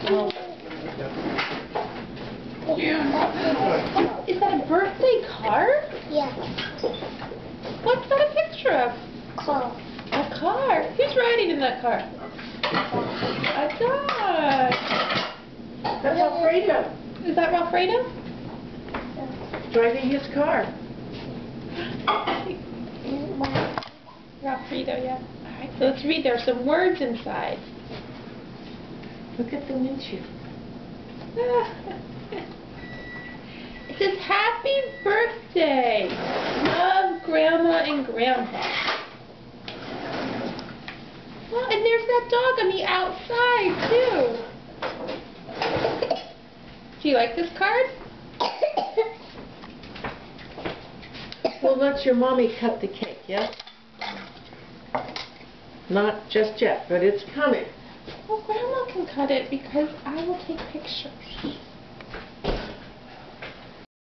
Oh. Yeah. Is that a birthday card? Yes. What's that a picture of? Car. A car. Who's riding in that car? A dog. That's Alfredo. Is that Alfredo? Driving his car. Alfredo, yeah. Alright, so let's read. There are some words inside. Look at the windshield. It says, Happy birthday! Love, Grandma and Grandpa. Well, and there's that dog on the outside, too. Do you like this card? Well, let your mommy cut the cake, yes? Not just yet, but it's coming. Well, Grandma can cut it because I will take pictures.